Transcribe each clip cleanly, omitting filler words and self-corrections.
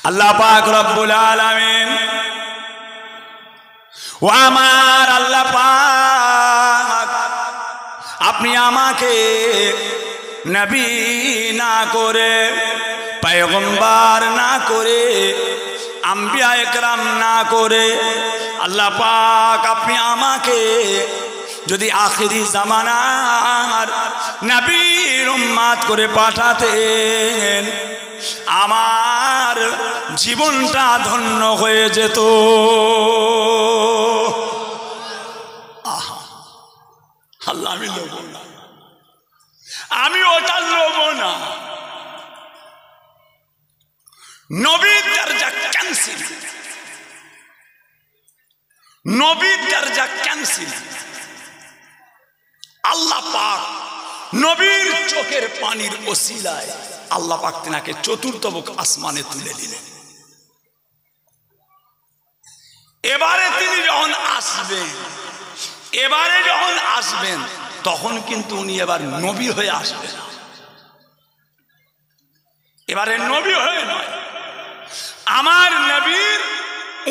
আল্লাহ পাক রব্বুল আলামিন ও আমার আল্লাহ পাক, আপনি আমাকে নবী না করে, পয়গম্বর না করে, আম্বিয়া একরাম না করে, আল্লাহ পাক আপনি আমাকে যদি আখিরি জামানার নবীর উম্মত করে পাঠাতেন, আমার জীবনটা ধন্য হয়ে যেত। আল্লাহ আমি লোভ না, আমি ওটা লোভ না। নবীর দরজা ক্যান্সেল, নবীর দরজা ক্যান্সেল। আল্লাহ পাক নবীর চোখের পানির ওসিলায় আল্লাহ পাক তিনাকে চতুর্থ আসমানে তুলে দিলেন। এবারে তিনি যখন আসবেন, এবারে যখন আসবেন তখন কিন্তু উনি এবার নবী হয়ে আসবেন, এবারে নবী হয়ে নয়, আমার নবীর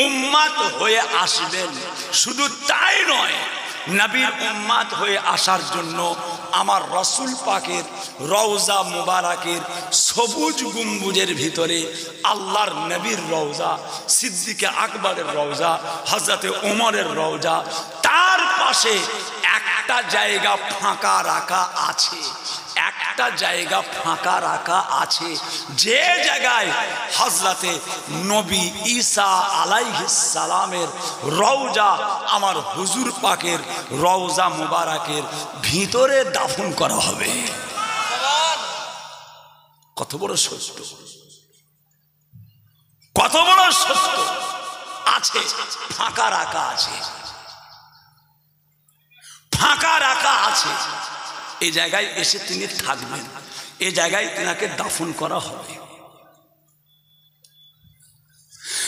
উম্মত হয়ে আসবেন। শুধু তাই নয়, নবীর উম্মত হয়ে আসার জন্য আমার রাসূল পাকের রওজা মুবারকের সবুজ গম্বুজের ভিতরে আল্লাহর নবীর রওজা, সিদ্দিকে আকবরের রওজা, হযরতে ওমরের রওজা, তার পাশে একটা জায়গা ফাঁকা রাখা আছে, একটা জায়গা ফাঁকা রাখা আছে, যে জায়গায় হযরতে নবী ঈসা আলাইহিস সালামের রওজা আমার হুজুর পাকের রওজা মুবারকের ভিতরে দাফন করা হবে। কত বড় সত্য, কত বড় সত্য আছে, ফাঁকা রাখা আছে, ফাঁকা রাখা আছে। এই জায়গায় এসে তিনি থাকবেন, এই জায়গায় তিনাকে দাফন করা হবে।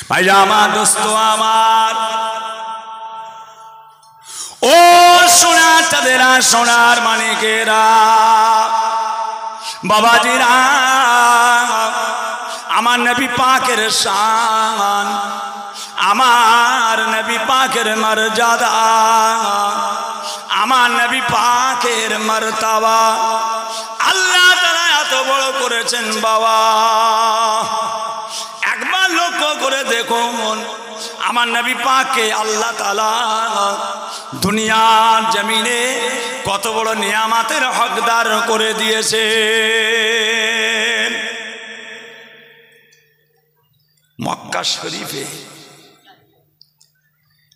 ভাইয়া আমার, দোস্ত আমার, ও সোনার চাঁদেরা, সোনার মানিকেরা, বাবাজিরা, আমার নবী পাকের শান, আমার নবী পাকের মর্যাদা, আমার নবী পাকের মর্তবা আল্লাহ তাআলা এত বড় করেছেন বাবা। একবার লক্ষ্য করে দেখুন, আমার নবী পাককে আল্লাহ তাআলা দুনিয়ার জমিনে কত বড় নিয়ামতের হকদার করে দিয়েছে। মক্কা শরীফে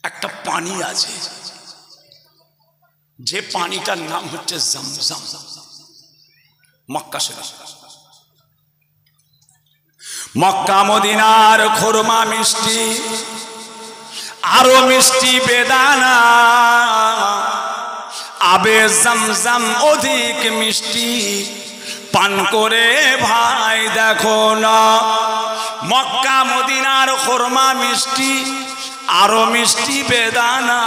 একটা পানি আছে, যে পানিটার নাম হচ্ছে জমজম। মক্কা শরীফ, মক্কা মদিনার খুরমা মিষ্টি, আরো মিষ্টি বেদানা, আবে জমজম অধিক মিষ্টি, পান করে ভাই দেখো না। মক্কা মদিনার খুরমা মিষ্টি, আরো মিষ্টি বেদানা,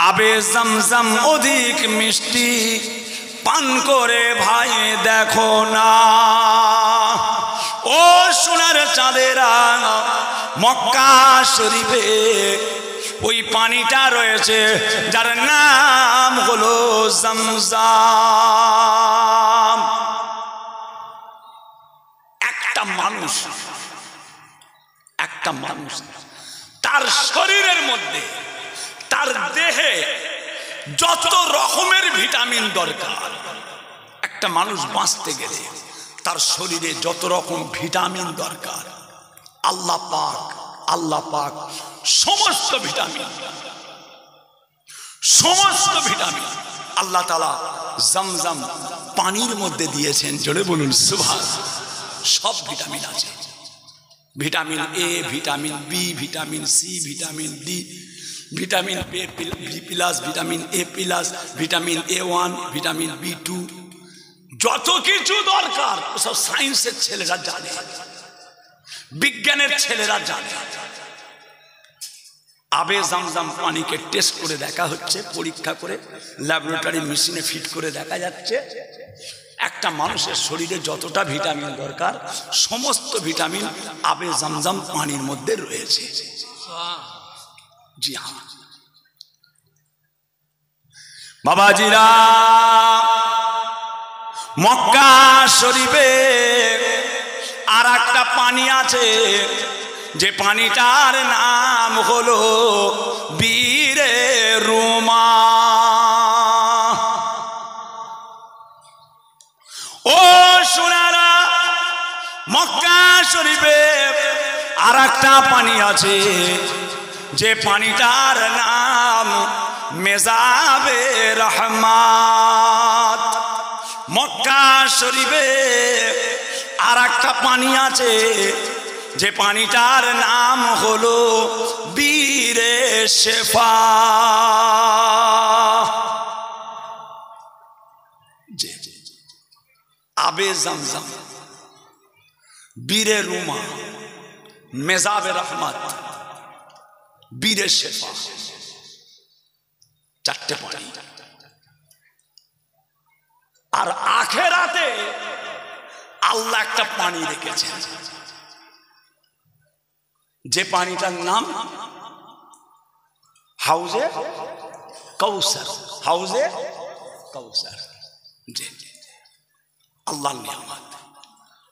আবে জমজম অধিক মিষ্টি, পান করে ভাই দেখো না। ও সোনার চাঁদেরা, মক্কা শরীফে ওই পানিটা রয়েছে যার নাম হলো জমজম। একটা মানুষ, একটা মানুষ তার শরীরের মধ্যে, তার দেহে যত রকমের ভিটামিন দরকার, একটা মানুষ বাঁচতে গেলে তার শরীরে যত রকম ভিটামিন দরকার, আল্লাহ পাক, আল্লাহ পাক সমস্ত ভিটামিন, সমস্ত ভিটামিন আল্লাহ তাআলা জমজম পানির মধ্যে দিয়েছেন। জোরে বলুন সুবহানাল্লাহ। সব ভিটামিন আছে, vitamin A, vitamin B, vitamin C, vitamin D, vitamin B plus, vitamin A plus, vitamin A1, vitamin B2, যত কিছু দরকার সব সায়েন্সের ছেলেরা জানে, বিজ্ঞানের ছেলেরা জানে। আবে জমজম পানিকে টেস্ট করে দেখা হচ্ছে, পরীক্ষা করে ল্যাবরেটরি মেশিনে ফিট করে দেখা যাচ্ছে একটা মানুষের শরীরে যতটা ভিটামিন দরকার সমস্ত ভিটামিন আবে জমজম পানির মধ্যে রয়েছে। জি হ্যাঁ বাবাজিরা, মক্কা শরীফে আর একটা পানি আছে, যে পানিটার নাম হলো বীরে রুমা। ও সোনারা, মক্কা শরীফে আর একটা পানি আছে, যে পানিটার নাম মেজাবে রহমত। মক্কা শরীফে আর একটা পানি আছে, যে পানিটার নাম হলো বীরে শেফা। আবে জমজম, বীরে রুমা, মেজাবে রহমত, বীরে শেফা, চারটে পানি। আর আখেরাতে আল্লাহ একটা পানি রেখেছেন, যে পানিটার নাম হাউজে কাউসার। হাউজে কাউসার, জি আল্লাহর নিয়ামত,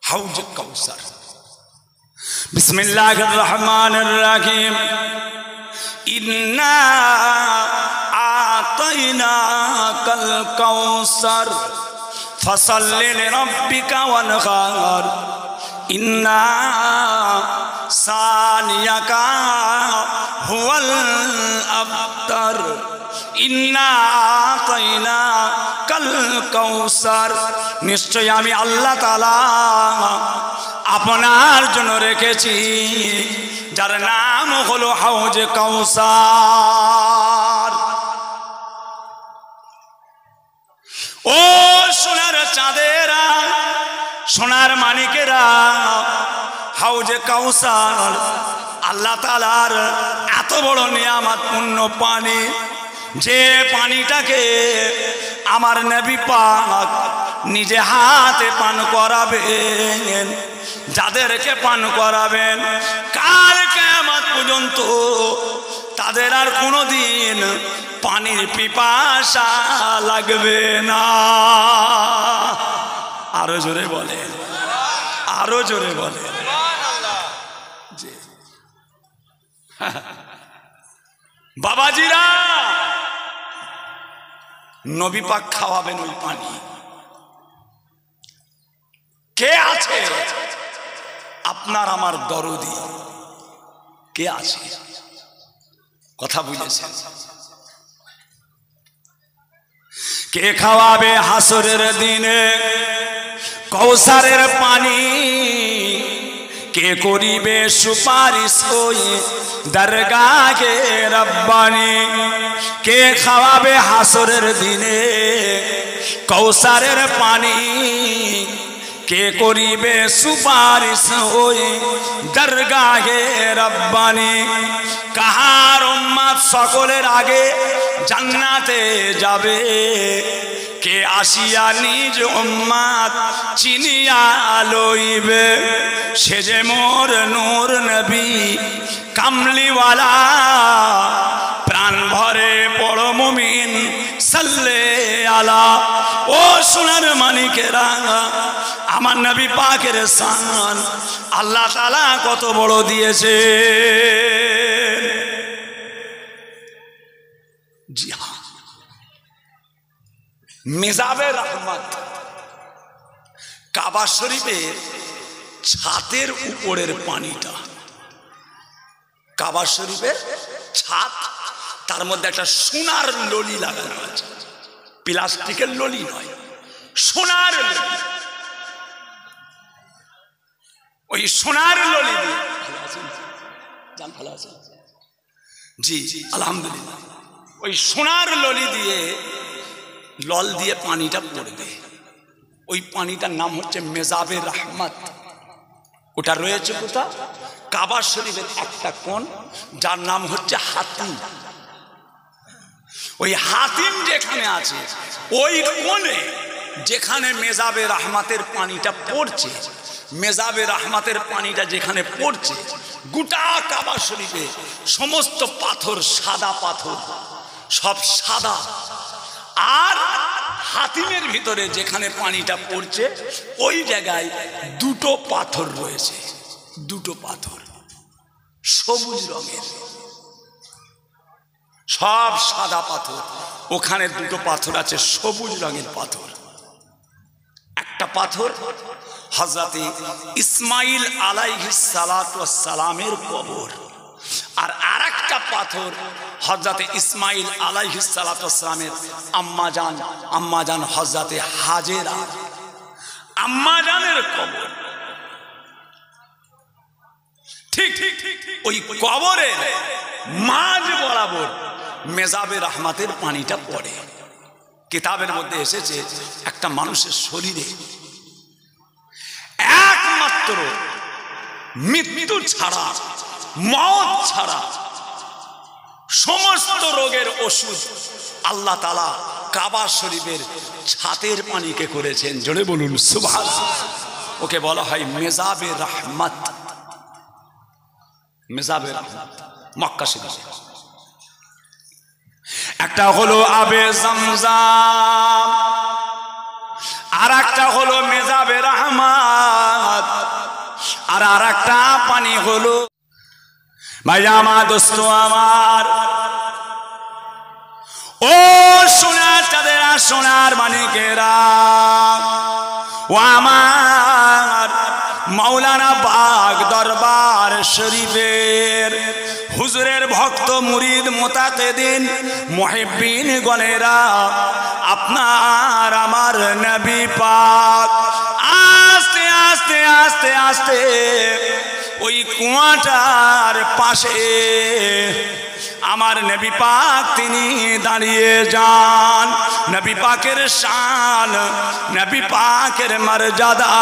হাউজে কাউসার। বিসমিল্লাহির রহমানির রহিম। ইন্না আতাইনাকাল কাউসার ফাসাল্লি লিরাব্বিকা ওয়ানহার ইন্না সানিয়াকা হুয়াল আবতার ইন্না আতাইনাকাল কাউসার। নিশ্চয় আমি আল্লাহ তাআলা আপনার জন্য রেখেছি, যার নাম হলো হাউজে কাউসার। ও সোনার চাঁদেরা, সোনার মানিকেরা, হাউজে কাউসার আল্লাহ তাআলার এত বড় নিয়ামত পূর্ণ পানি, যে পানিটাকে আমার নবী পাক নিজে হাতে পান করাবেন। যাদেরকে পান করাবেন কাল কিয়ামত পর্যন্ত তাদের আর কোনোদিন পানির পিপাসা লাগবে না। আরো জোরে বলে, আরো জোরে বলে। বাবাজিরা, নবী পাক খাওয়াবেন ওই পানি। কে আছে আপনার আমার দরদি? কে আছে? কথা বুঝেছেন? কে খাওয়াবে হাসরের দিনে কৌসারের পানি? কে করিবে সুপারিশ ওই দরগাহে রব্বানি? কে খাওয়াবে হাসরের দিনে কৌসারের পানি? কে করিবে সুপারিশ ওই দরগাহে রব্বানি? কাহার উম্মত সকলের আগে জান্নাতে যাবে? কে আসিয়া নিজ উম্মত চিনিয়া লইবে? সে যে মোর নূর নবী কামলিওয়ালা, প্রাণ ভরে পড় মুমিন সাল্লে আলা। ও সোনার মানিকেরা, আমার নবী পাকের শান আল্লাহ তাআলা কত বড় দিয়েছে। জি হ্যাঁ, মেজাবে রহমত কাবা শরীফের ছাদের উপরের পানিটা। কাবা শরীফের ছাদ, তার মধ্যে একটা সোনার ললি লাগানো আছে, প্লাস্টিকের ললি নয়, সোনার ললি। ওই সোনার ললি দিয়ে ভালো আছেন? জি জি আলহামদুলিল্লাহ। ওই সোনার ললি দিয়ে লল দিয়ে পানিটা পড়বে। ওই পানিটার নাম হচ্ছে মেজাবে রহমত। ওটা রয়েছে কোথা? কাবা শরীফের একটা কোণ, যার নাম হচ্ছে হাতিম। ওই হাতিম যেখানে আছে ওই কোণে যেখানে মেজাবে রহমতের পানিটা পড়ছে, মেজাবে রহমতের পানিটা যেখানে পড়ছে, গোটা কাবা শরীফে সমস্ত পাথর সাদা পাথর, সব সাদা। আর হাতিমের ভিতরে যেখানে পানিটা পড়ছে ওই জায়গায় দুটো পাথর রয়েছে, দুটো পাথর সবুজ রঙের, সব সাদা পাথর, ওখানে দুটো পাথর আছে সবুজ রঙের পাথর। একটা পাথর হযরতে ইসমাইল আলাইহিস সালাতু ওয়াস সালামের কবর, আর আরেকটা পাথর হযরতে ইসমাইল আলাইহিস সালাতু ওয়াস সালামের আম্মাজান হযরতে হাজেরা আম্মাজানের কবর। ঠিক ওই কবরের মাঝ বরাবর মেজাবে রহমতের পানিটা পড়ে। কিতাবের মধ্যে এসেছে একটা মানুষের শরীরে একমাত্র মৃত্যু ছাড়া, মওত ছাড়া সমস্ত রোগের ওষুধ আল্লাহ তাআলা কাবা শরীফের ছাতের পানিকে করেছেন। জোরে বলুন সুবহানাল্লাহ। ওকে বলা হয় মেজাবে রহমত, মেজাবে রহমত মক্কা শরীফ। একটা হলো আবে জমজম, আর একটা হলো মেজাবে রহমত, আর একটা পানি হলো ভাই আমার দোস্ত আমার, ও সোনার চাঁদেরা, সোনার মানিকেরা, ও আমার মাওলানা বাগ দরবার শরীফের হুজুরের ভক্ত মুরিদ মুতাকিদিন মুহিব্বিন গণেরা, আপনার আমার নবী পাক আস্তে আস্তে আস্তে আস্তে ওই কুয়াটার পাশে আমার নবী পাক তিনি দাঁড়িয়ে যান। নবী পাকের শান, নবী পাকের মর্যাদা,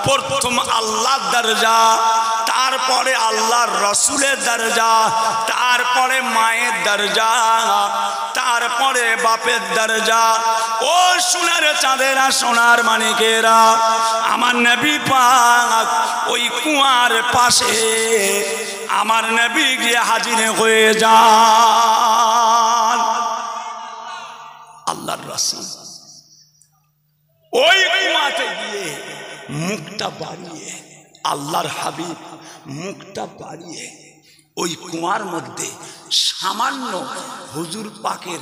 প্রথম আল্লাহর দরজা, তারপরে আল্লাহর রসুলের দরজা, তারপরে মায়ের দরজা, তারপরে বাপের দরজা। ও সোনার চাঁদেরা, সোনার মানিকেরা, আমার নবী পাক ওই কুয়ার পাশে আমার নবী গিয়ে হাজির হয়ে যান। আল্লাহর রাসূল ওই কুয়াতে গিয়ে মুখটা বাড়িয়ে, আল্লাহর হাবিব মুখটা বাড়িয়ে ওই কুয়ার মধ্যে সামান্য হুজুর পাকের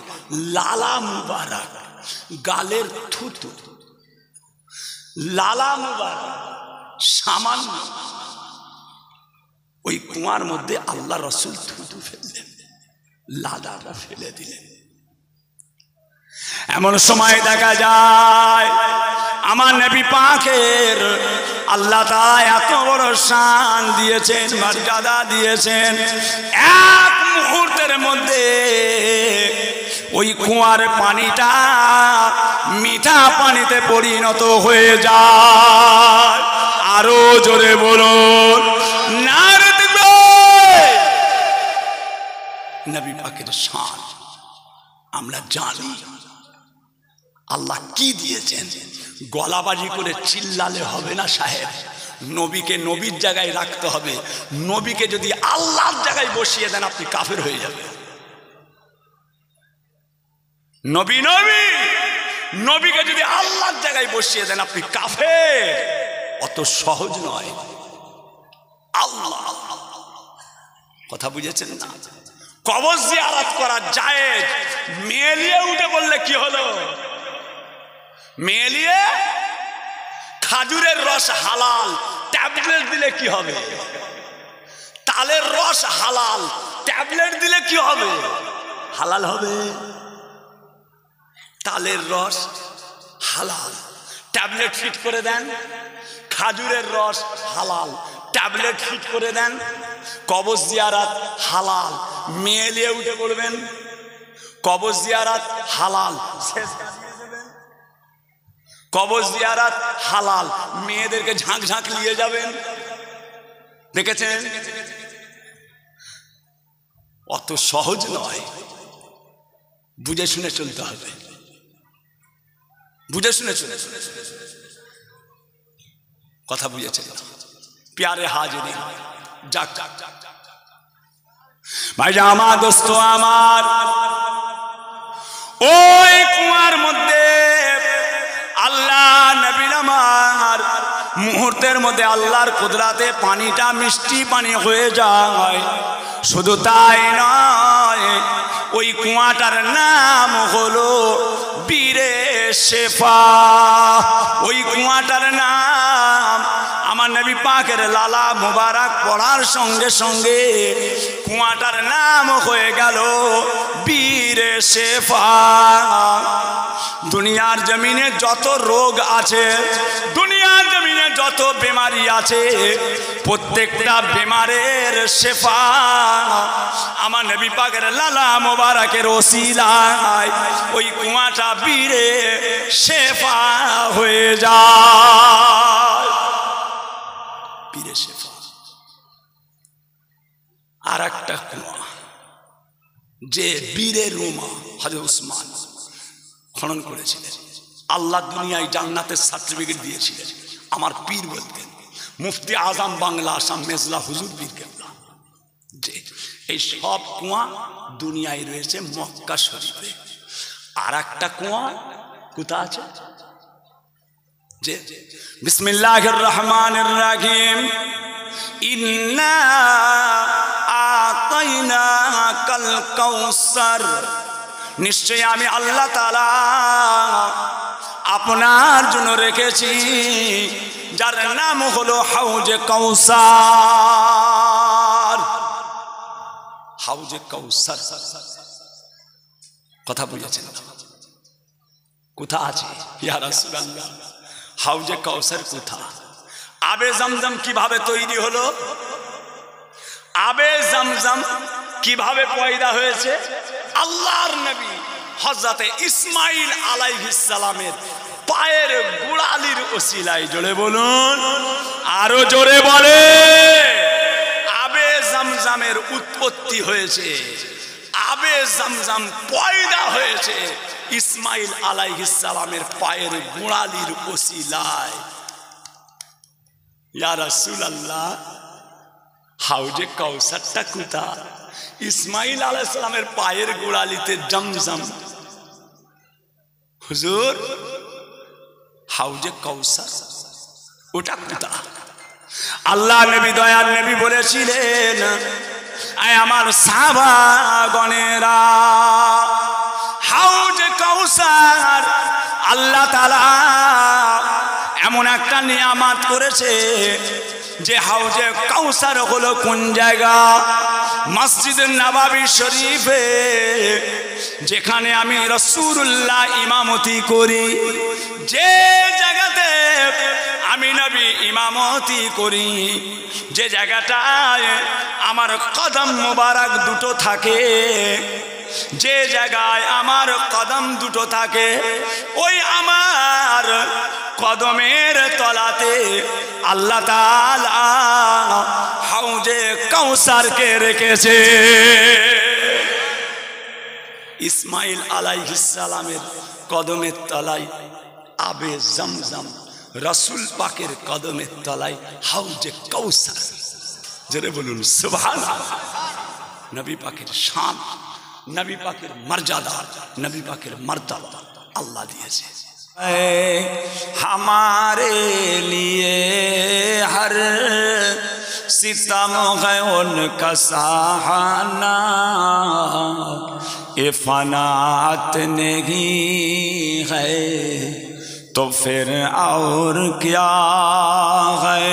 লালা মুবারক, গালের থুতু, লালা মুবারক সামান্য ওই কুয়ার মধ্যে আল্লাহ রসুল থুতু ফেললেন, লালাটা ফেলে দিলেন। এমন সময় দেখা যায় আমার নবী পাকের আল্লাহ তাআলা এত বড় শান দিয়েছেন, মর্যাদা দিয়েছেন, এক মুহূর্তের মধ্যে ওই কুয়ার পানিটা মিঠা পানিতে পরিণত হয়ে যায়। আরো জোরে বলুন নারে তাকবীর। নবী পাকের শান আমরা জানি, আল্লাহ কি দিয়েছেন। গলাবাজি করে চিল্লালে হবে না সাহেব, নবীকে নবীর জায়গায় রাখতে হবে। নবীকে যদি আল্লাহর জায়গায় বসিয়ে দেন আপনি কাফের হয়ে যাবেন। নবী নবী, নবীকে যদি আল্লাহর জায়গায় বসিয়ে দেন আপনি কাফের। অত সহজ নয়। আল্লাহ, কথা বুঝেছেন না? কবর জিয়ারত করা জায়েজ, মেলিয়ে উঠে বললে কি হলো? মেলিয়ে খাজুরের রস হালাল, ট্যাবলেট দিলে কি হবে? তালের রস হালাল, ট্যাবলেট দিলে কি হবে? হালাল হবে। তালের রস হালাল, ট্যাবলেট ফিট করে দেন। খাজুরের রস হালাল, ট্যাবলেট ফিট করে দেন। কবর জিয়ারত হালাল, মেলিয়ে উঠে বলবেন কবর জিয়ারত হালাল, শেষ কাটিয়ে দেবেন। কবর জিয়ারত হালাল, মেয়েদেরকে ঝাঁক ঝাঁক নিয়ে যাবেন। দেখেছেন? অত সহজ নয়, বুঝে শুনে চলতে হবে। বুঝে শুনে চলে কথা বুঝেছে প্যারে হাজিরি যাক ভাইরা আমার দোস্ত আমার ওই কুয়ার মধ্যে আল্লাহ নবীর আমার মুহূর্তের মধ্যে আল্লাহর কুদরতে পানিটা মিষ্টি পানি হয়ে যায় শুধু তাই নয় ওই কুয়াটার নাম হলো বীরে শেফা ওই কুয়াটার নাম আমার নবী পাকের লালা মুবারক পড়ার সঙ্গে সঙ্গে কুয়াটার নাম হয়ে গেল বীরে শেফা দুনিয়ার জমিনে যত রোগ আছে দুনিয়ার জমিনে যত বেমারি আছে প্রত্যেকটা বেমারের শেফা আমার নবী পাকের লালা মুবারকের ওসিলায় ওই কুয়াটা বীরে শেফা হয়ে যায় বীরে শেফা আর একটা কুয়া যে বীরে রুমা হযরত উসমান খনন করেছিলেন আল্লাহ দুনিয়ায় জান্নাতের সার্টিফিকেট দিয়েছিলেন আমার পীর বলতেন মুফতি আজম বাংলা আসাম মেজলা হুজুর পীর কেবলা যে এই সব কুয়া দুনিয়ায় রয়েছে মক্কা শরীফে আর একটা কুয়া কোথায় আছে যে বিসমিল্লাহির রহমানির রহিম ইন্না আতাইনাকাল কাউসার নিশ্চয় আমি আল্লাহ তাআলা আপনার জন্য রেখেছি যার নাম হলো হাউজে কাউসার হাউজে কাউসার কথা বুঝেছেন কোথায় আছে ইয়া রাসূলুল্লাহ হাউজে কাউসার কোথায় আবে জমজম কিভাবে তৈরি হলো আবে জমজম কিভাবে পয়দা হয়েছে আল্লাহর নবী হযরতে ইসমাঈল আলাইহিস সালামের পায়ের গোড়ালির ওসিলায় জোরে বলুন আরো জোরে বলে আবে জমজমের উৎপত্তি হয়েছে আবে জমজম পয়দা হয়েছে ইসমাঈল আলাইহিস সালামের পায়ের গোড়ালির ওসিলায় ইয়া রাসূলুল্লাহ হাউজে কাউসারটা কোথায় ইসমাঈল আলাইহিস সালামের পায়ের গোড়ালিতে জমজম হুজুর হাউজে কাউসার ওটা কোথায় আল্লাহ নবী দয়ার নবী বলেছিলেন আয় আমার সাহাবাগণেরা হাউজে কাউসার আল্লাহ তাআলা এমন একটা নিয়ামত করেছে যে হাউজে কাউসার হলো কোন জায়গা মসজিদে নববী শরীফে যেখানে আমি রাসূলুল্লাহ ইমামতি করি যে জায়গাতে আমি নবী ইমামতি করি যে জায়গাটায় আমার কদম মোবারক দুটো থাকে যে জায়গায় আমার কদম দুটো থাকে ওই আমার কদমের তলাতে আল্লাহ তাআলা হাউজে কাউসারকে রেখেছে ইসমাঈল আলাইহিস সালামের কদমের তলায় আবে জমজম রাসূল পাকের কদমের তলায় হাউজে কাউসার জোরে বলুন সুবহানাল্লাহ নবী পাকের শান नबी पाकेर मर्यादा नबी पाकेर मर्तबा अल्लाह दिएছে हमारे लिए हर सितम है उनका सहाना ये फनात नहीं है तो फिर और क्या है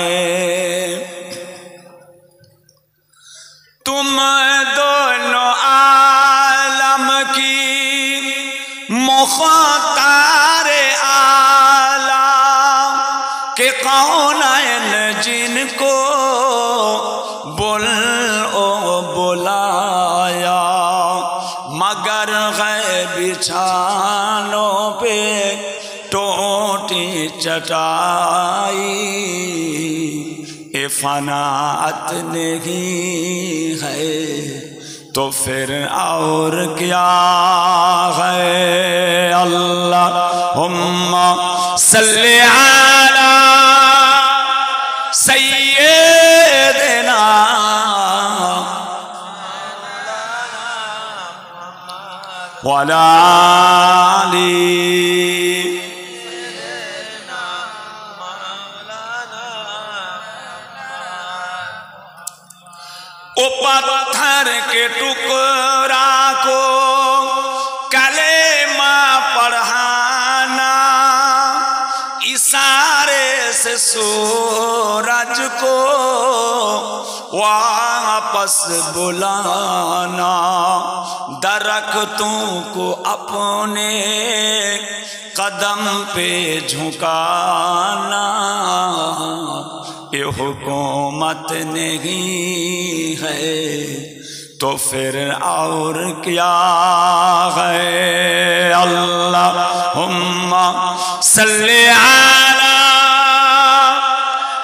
तुम दोनों मुख्तारे आलम के कौनैन जिनको बुलाया मगर है बिछानों पे टोटी चटाई ये फनात नहीं है तो फिर और क्या है। अल्लाहुम्मा सल्ली अला सय्यिदिना वला आली। ओ पत्थर के टुकड़ा को कलेमा पढ़ाना, इशारे से सूरज को वापस बुलाना, दरख्तों को अपने कदम पे झुकाना, ये हुकूमत नहीं है तो फिर और क्या है। अल्लाहुम्मा सल्ली अला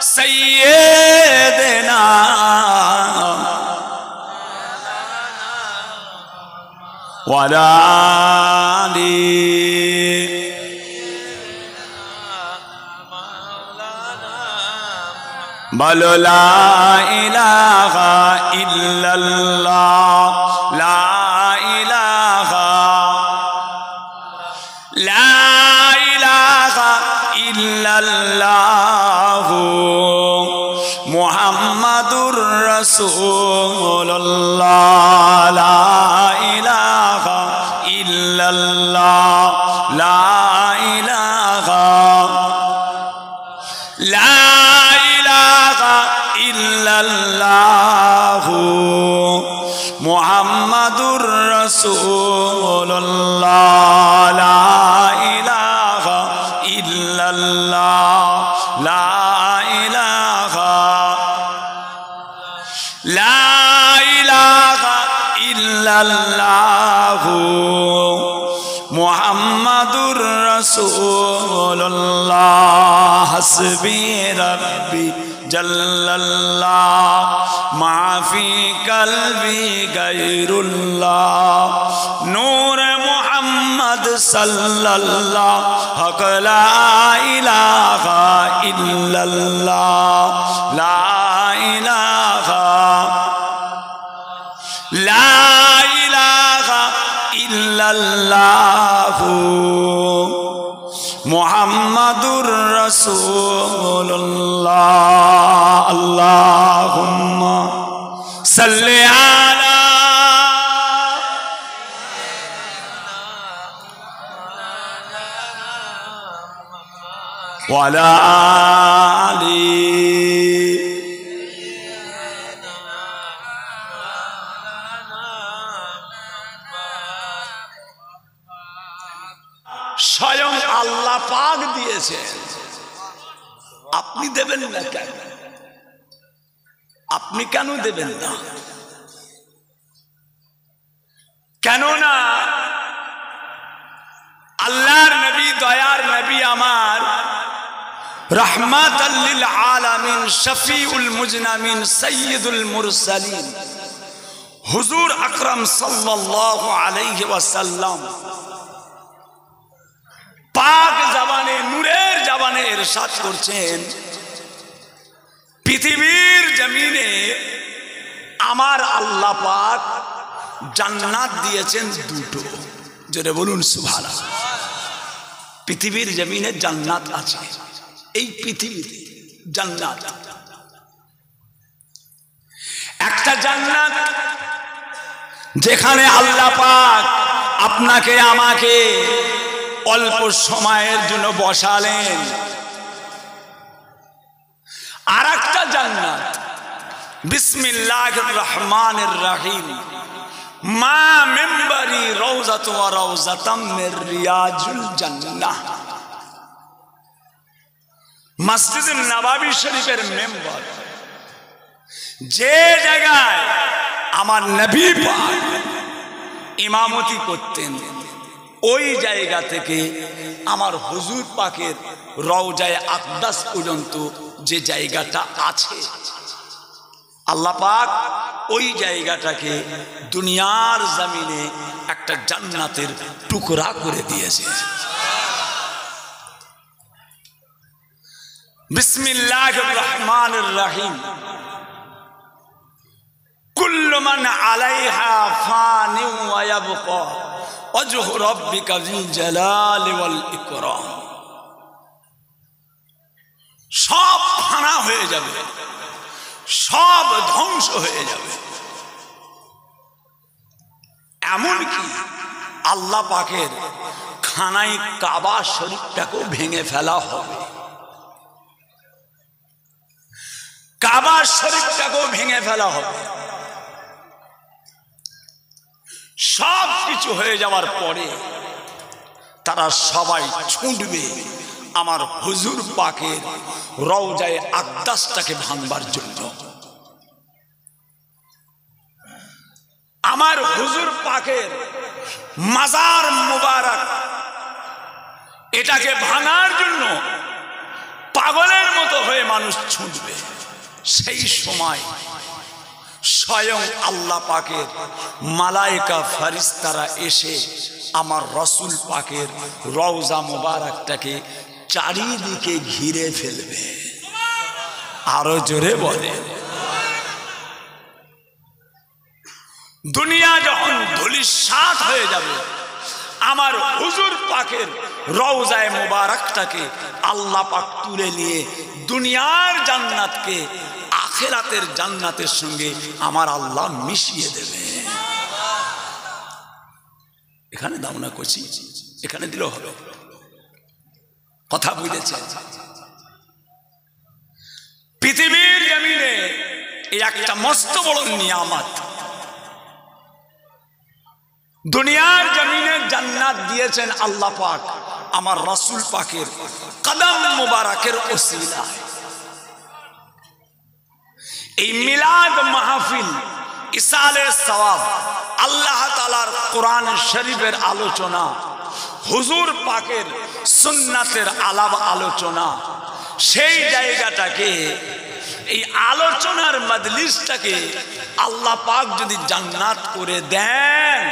सय्यिदिना वला आली। बोलो ला इलाहा इल्लल्लाह, ला इलाहा इल्लल्लाह मुहम्मदुर रसूलुल्लाह, ला इलाहा इल्लल्लाह, ला इलाहा इल्लल्लाहु मुहम्मदुर रसूलुल्लाह, ला इलाहा इल्लल्लाह, ला इलाहा इल्लल्लाहु मुहम्मदुर रसूलुल्लाह। हस्बी रब्बी जल्लल्लाह माफी कल्बी गैरुल्लाह, नूर मुहम्मद सल्लल्लाह हक ला इलाहा इल्लल्लाह, ला इलाहा इल्लल्लाहु मुहम्मदुर रसूलुल्लाह। अल्लाहुम्मा सल्ली अला वला आली। স্বয়ং আল্লাহ পাক দিয়েছেন, আপনি দেবেন না কেন? আপনি কেন দেবেন না? কেননা আল্লাহর নবী, দয়ার নবী আমার, রহমাতাল লিল আলামিন, শফিউল মুজনামিন, সাইয়্যিদুল মুরসালিন হুজুর আকরাম সাল্লাল্লাহু আলাইহি ওয়াসাল্লাম পাক জবানে, নূরের জবানে ইরশাদ করছেন, পৃথিবীর জমিনে আমার আল্লাহ পাক জান্নাত দিয়েছেন দুটো। জোরে বলুন সুবহানাল্লাহ। পৃথিবীর জমিনে জান্নাত আছে, এই পৃথিবীতে জান্নাত। একটা জান্নাত যেখানে আল্লাহ পাক আপনাকে আমাকে অল্প সময়ের জন্য বসালেন। আর একটা জান্নাত বিসমিল্লাহির রহমানির রহিম, মা মিম্বরি রওজাতু ওয়া রওজাতাম মির রিয়াজুল জান্নাহ। মসজিদ নববী শরীফের মেম্বার, যে জায়গায় আমার নবী পাক ইমামতি করতেন, ওই জায়গা থেকে আমার হুজুর পাকের রওজায়ে আকদাস পর্যন্ত যে জায়গাটা আছে, আল্লাহ পাক ওই জায়গাটাকে দুনিয়ার জমিনে একটা জান্নাতের টুকরা করে দিয়েছে। বিসমিল্লাহির রহমানির রহিম। কুল্লু মান আলাইহা ফানি ওয়া ইয়াবকা ওয়াজহু রাব্বিকা যিল জালালি ওয়াল ইকরাম। সব ফানা হয়ে যাবে, সব ধ্বংস হয়ে যাবে, এমনকি আল্লাহ পাকের খানাই কাবা শরীফটাকেও ভেঙে ফেলা হবে। কাবা শরীফটাকেও ভেঙে ফেলা হবে। সব কিছু হয়ে যাওয়ার পরে তারা সবাই ছুটবে আমার হুজুর পাকের রওজায়ে আকদাসটাকে ভাঙবার জন্য। আমার হুজুর পাকের মাজার মুবারক এটাকে ভাঙার জন্য পাগলের মতো হয়ে মানুষ ছুটবে। সেই সময় স্বয়ং আল্লাহ পাকের মালায়েকা ফেরেশতারা এসে আমার রাসূল পাকের রওজা মুবারকটাকে চারিদিকে ঘিরে ফেলবে। আরো জোরে বলে। দুনিয়া যখন ধূলিসাৎ হয়ে যাবে, আমার হুজুর পাকের রওজায়ে মুবারকটাকে আল্লাহ পাক তুলে নিয়ে দুনিয়ার জান্নাতকে আখিরাতের জান্নাতের সঙ্গে আমার আল্লাহ মিশিয়ে দেবে। এখানে দাও না করছি, এখানে দিলেও হবে। কথা বুঝেছেন? পৃথিবীর জমিনে এই একটা মস্ত বড় নিয়ামত। দুনিয়ার জমিনে জান্নাত দিয়েছেন আল্লাহ পাক আমার রাসূল পাকের কদম মুবারকের ওসিলায়। এই মিলাদ মাহফিল, ইসালে সওয়াব, আল্লাহ তাআলার কোরআন শরীফের আলোচনা, হুজুর পাকের সুন্নাতের আলাপ আলোচনা, সেই জায়গাটাকে, এই আলোচনার মজলিসটাকে আল্লাহ পাক যদি জান্নাত করে দেন,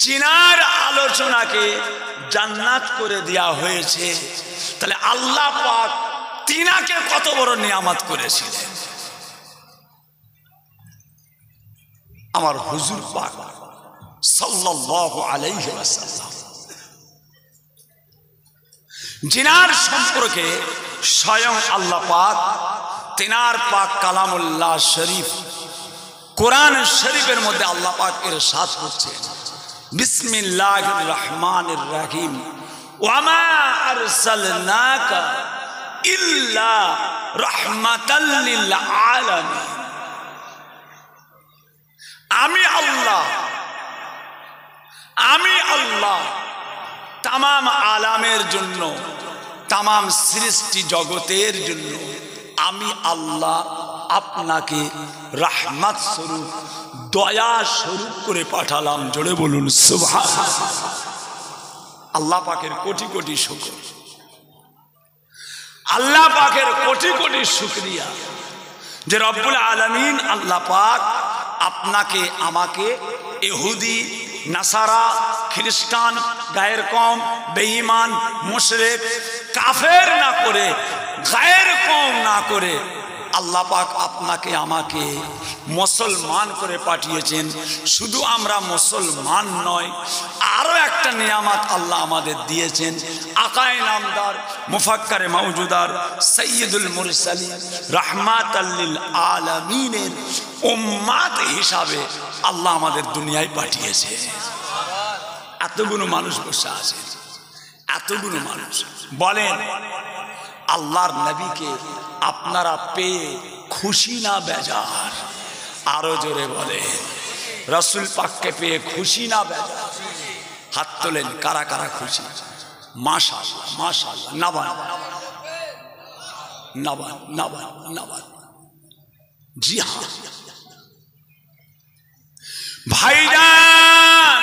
জিনার আলোচনাকে জান্নাত করে দেয়া হয়েছে, তাহলে আল্লাহ পাক তিনাকে কত বড় নিয়ামত করেছিলেন। আমার হুজুর পাক সাল্লাল্লাহু আলাইহি ওয়াসাল্লাম জিনার সম্পর্কে স্বয়ং আল্লাহ পাক তিনার পাক কালামুল্লাহ শরীফ কোরআন শরীফের মধ্যে আল্লাহ পাক ইরশাদ করছেন, বিসমিল্লাহির রহমানির রহিম, ওয়ামা আরসালনাকা ইল্লা রাহমাতাল লিল আলামিন। আমি আল্লাহ তামাম আলামের জন্য, তামাম সৃষ্টি জগতের জন্য আমি আল্লাহ আপনাকে রাহমাত স্বরূপ, দয়া স্বরূপ করে পাঠালাম। জোরে বলুন সুবহানাল্লাহ। আল্লাহ পাকের কোটি কোটি শুকর, আল্লাহ পাকের কোটি কোটি শুকরিয়া যে রব্বুল আলামিন আল্লাহ পাক আপনাকে আমাকে ইহুদি, নাসারা, খ্রিস্টান, গায়ের কম, বেঈমান, মুশরিক, কাফের না করে, গায়ের কম না করে আল্লাহ পাক আপনাকে আমাকে মুসলমান করে পাঠিয়েছেন। শুধু আমরা মুসলমান নয়, আরো একটা নিয়ামত আল্লাহ আমাদের দিয়েছেন। আকায়ে নামদার, মুফাক্কারে মাওজুদার, সাইয়্যিদুল মুরসালিন, রাহমাতাল লিল আলামিনের উম্মাত হিসাবে আল্লাহ আমাদের দুনিয়ায় পাঠিয়েছে। এতগুলো মানুষ বসে আছে, এতগুলো মানুষ। বলেন আল্লাহর নবীকে আপনারা পেয়ে খুশি না বেজার? আরো জোরে বলে, রাসূল পাককে পেয়ে খুশি না বেজার? হাত তোলেন কারা কারা খুশি। মাশাআল্লাহ, মাশাআল্লাহ। নাবান নাবান নাবান নাবান। জি হ্যাঁ ভাইজান,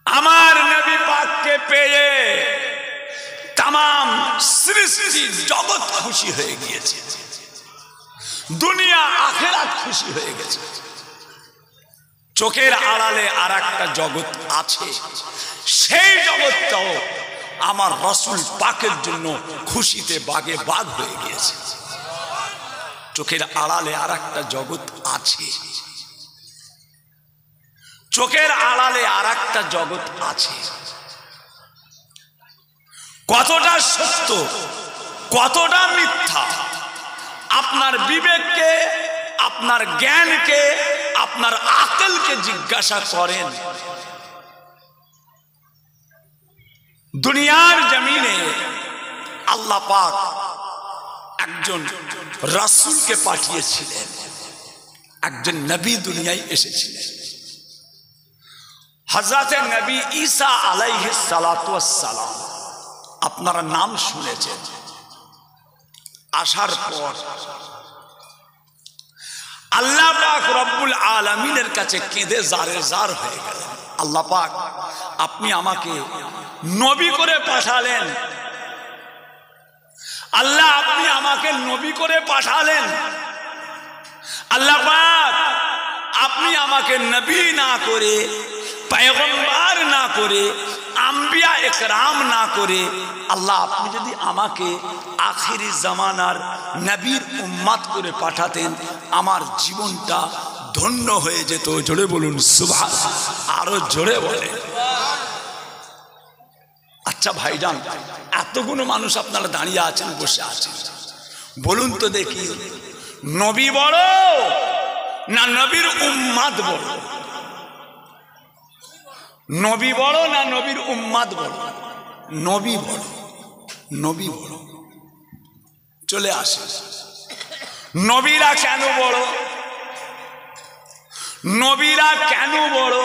আমার নবী পাককে পেয়ে तमाम সৃষ্টি জগৎ খুশি হয়ে গিয়েছে, দুনিয়া আখিরাত খুশি হয়ে গেছে। চোখের আড়ালে আর একটা জগৎ আছে, সেই জগৎটাও আমার রাসূল পাকের জন্য খুশিতে বাগে বাগ হয়ে গিয়েছে। চোখের আড়ালে আর একটা জগৎ আছে, চোখের আড়ালে আর একটা জগৎ আছে। কতটা সত্য কতটা মিথ্যা আপনার বিবেককে, আপনার জ্ঞানকে, আপনার আকলকে জিজ্ঞাসা করেন। দুনিয়ার জমিনে আল্লাহ পাক একজন রাসূলকে পাঠিয়েছিলেন, একজন নবী দুনিয়ায় এসেছিলেন। হযরত নবী ঈসা আলাইহিস সালাতু ওয়াস সালাম, আপনারা নাম শুনেছেন। আসার পর আল্লাহ পাক রব্বুল আলামিনের কাছে কেঁদে জারে জার হয়ে গেলেন। আল্লাহ পাক, আপনি আমাকে নবী করে পাঠালেন। আল্লাহ, আপনি আমাকে নবী করে পাঠালেন। আল্লাহ পাক, আপনি আমাকে নবী না করে, পয়গম্বর না করে, আম্বিয়া একরাম না করে, আল্লাহ আপনি যদি আমাকে আখিরি জামানার নবীর উম্মত করে পাঠাতেন, আমার জীবনটা ধন্য হয়ে যেত। জোরে বলুন সুবহানাল্লাহ, আরো জোরে বলে। আচ্ছা ভাইজান, এতগুলো মানুষ আপনারা দাঁড়িয়ে আছেন, বসে আছেন, বলুন তো দেখি, নবী বড় না নবীর উম্মত বড়? নবী বড় না নবীর উম্মত বড়? নবী বড়, নবী বড়। চলে আসে, নবীরা কেন বড়? নবীরা কেন বড়?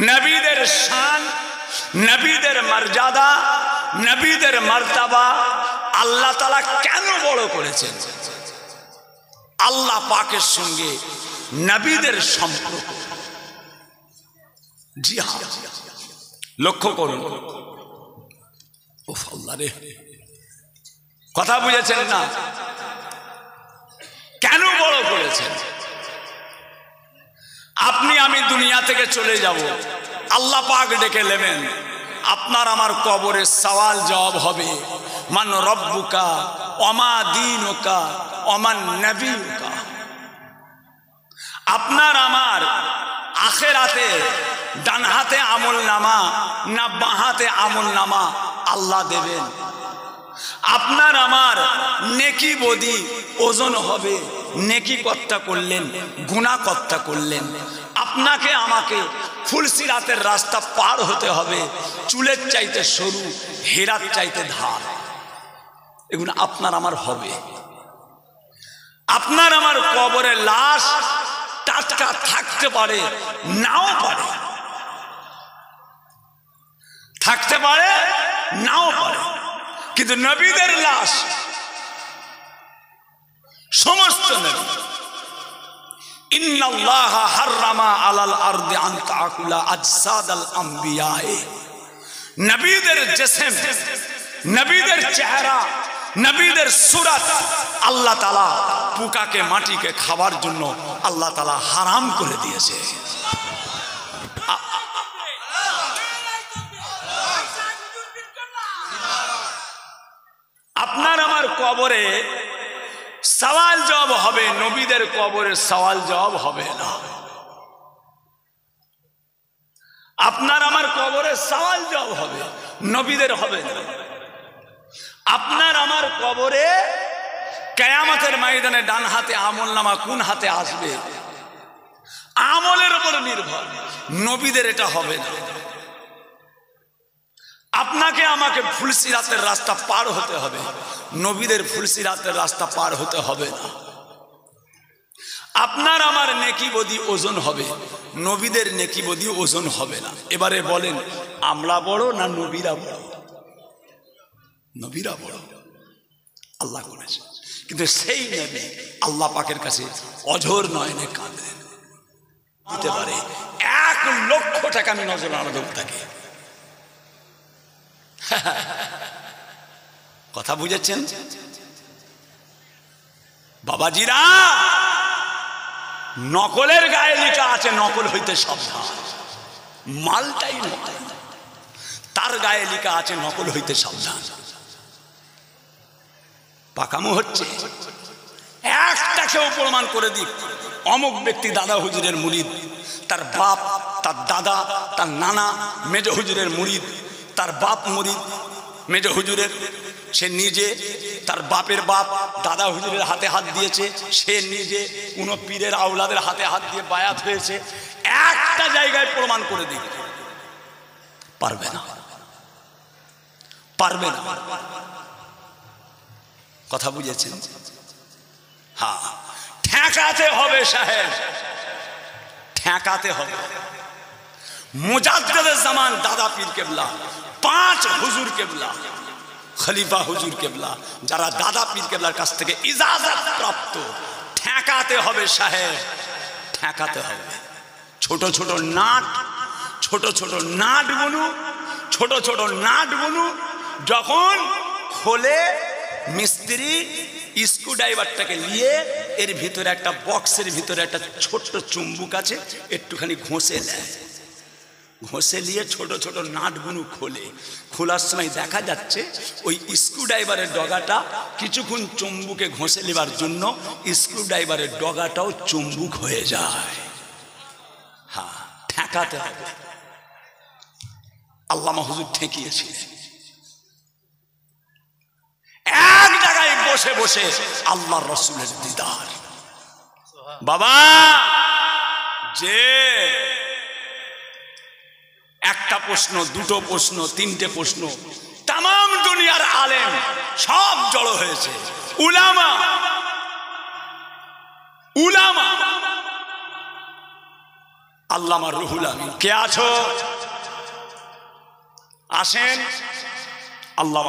নবীদের শান, নবীদের মর্যাদা, নবীদের মর্তবা আল্লাহ তাআলা কেন বড় করেছেন? আল্লাহ পাকের সঙ্গে নবীদের সম্পর্ক। জি হ্যাঁ, লক্ষ্য করুন। ওফ আল্লাহ রে, কথা বুঝেছেন না? কেন বড় করেছেন? আপনি আমি দুনিয়া থেকে চলে যাব, আল্লাহ পাক ডেকে নেবেন, আপনার আমার কবরে সওয়াল জবাব হবে, মান রব্বুকা ওমা দীনুকা ওমান নবিয়ুকা। আপনার আমার আখিরাতে ডান হাতে আমল নামা না বাঁ হাতে আমল নামা আল্লাহ দেবেন। আপনার আমার নেকি বদি ওজন হবে, নেকি কতটা করলেন, গুনাহ কতটা করলেন। আপনাকে আমাকে ফুলসিরাতের রাস্তা পার হতে হবে, চুলের চাইতে সরু, হেরার চাইতে ধার। এগুলো আপনার আমার হবে। আপনার আমার কবরে লাশ টাটকা থাকতে পারে, নাও পারে, থাকতে পারে, নাও পারে, কিন্তু নবীদের লাশ সমস্ত নবী, ইন্নাল্লাহা হাররামা আলাল আরদি আন তাকুলা আজসাদাল আম্বিয়া। নবীদের জিসম, নবীদের চেহারা, নবীদের সুরত আল্লাহ তাআলা পোকাকে, মাটিকে খাবার জন্য আল্লাহ তাআলা হারাম করে দিয়েছে। আপনার আমার কবরে সওয়াল জবাব হবে, নবীদের কবরে সওয়াল জবাব হবে না। আপনার আমার কবরে সওয়াল জবাব হবে, নবীদের হবে না। আপনার আমার কবরে কিয়ামতের ময়দানে ডান হাতে আমল নামা কোন হাতে আসবে আমলের উপর নির্ভর, নবীদের এটা হবে না। আপনাকে আমাকে ফুলসিরাতের রাস্তা পার হতে হবে, নবীদের ফুলসিরাতের রাস্তা পার হতে হবে না। আপনার আমার নেকি বদি ওজন হবে, নবীদের নেকি বদি ওজন হবে না। এবারে বলেন, আমরা বড় না নবীরা বড়? নবীরা বড়, আল্লাহ বলেছে। কিন্তু সেই নবী আল্লাহ পাকের কাছে অঝোর নয়নে কাঁদেন, দিতে পারে 1 লক্ষ টাকা আমি নজর আনা দেব তাকে। কথা বুঝেছেন বাবাজিরা? নকলের গায়ে লেখা আছে নকল হইতে সাবধান, মালটাই নকল, তার গায়ে লেখা আছে নকল হইতে সাবধান। পাকামো হচ্ছে। একটাকেও প্রমাণ করে দিক অমুক ব্যক্তি দাদা হুজুরের মুরিদ, তার বাপ, তার দাদা, তার নানা মেজ হুজুরের মুরিদ, তার বাপ মুরিদ মেজ হুজুরের, সে নিজে তার বাপের বাপ দাদা হুজুরের হাতে হাত দিয়েছে, সে নিজে কোনো পীরের আওলাদের হাতে হাত দিয়ে বায়াত হয়েছে। একটা জায়গায় প্রমাণ করে দিক, পারবে না, পারবে না। কথা বুঝেছেন? হ্যাঁ, ঠেকাতে হবে সাহেব, ঠেকাতে হবে। মুজাদ্দেদে জামান দাদা পীর কেবলা, 5 হুজুর কেবলা, খলিফা হুজুর কেবলা, যারা দাদা পীর কেবলার কাছ থেকে ইজাজত প্রাপ্ত, ঠেকাতে হবে সাহেব, ঠেকাতে হবে। ছোট ছোট নাট, ছোট ছোট নাট বুনু, ছোট ছোট নাট বুনু যখন খোলে, মিস্ত্রি স্ক্রুড্রাইভারটাকে নিয়ে এর ভিতরে একটা বক্সের ভিতরে একটা ছোট্ট চুম্বুক আছে, একটুখানি ঘষে নেয়, ঘষে নিয়ে ছোট ছোট নাটগুলো খোলে। খোলার সময় দেখা যাচ্ছে ওই স্ক্রুড্রাইভারের ডগাটা কিছুক্ষণ চুম্বুকে ঘষে নেবার জন্য স্ক্রুড্রাইভারের ডগাটাও চুম্বুক হয়ে যায়। হ্যাঁ, ঠেকাতে হবে। আল্লামা হুজুর ঠেকিয়েছিলেন। এক জায়গায় বসে বসে আল্লাহর রাসূলের দিদার। বাবা, যে একটা প্রশ্ন, দুটো প্রশ্ন, তিনটে প্রশ্ন, তাম দুনিয়ার আলেম সব জড়ো হয়েছে। উলামা, উলামা, আল্লামা রুহুল আমিন কে আছো? আসেন। আল্লাহ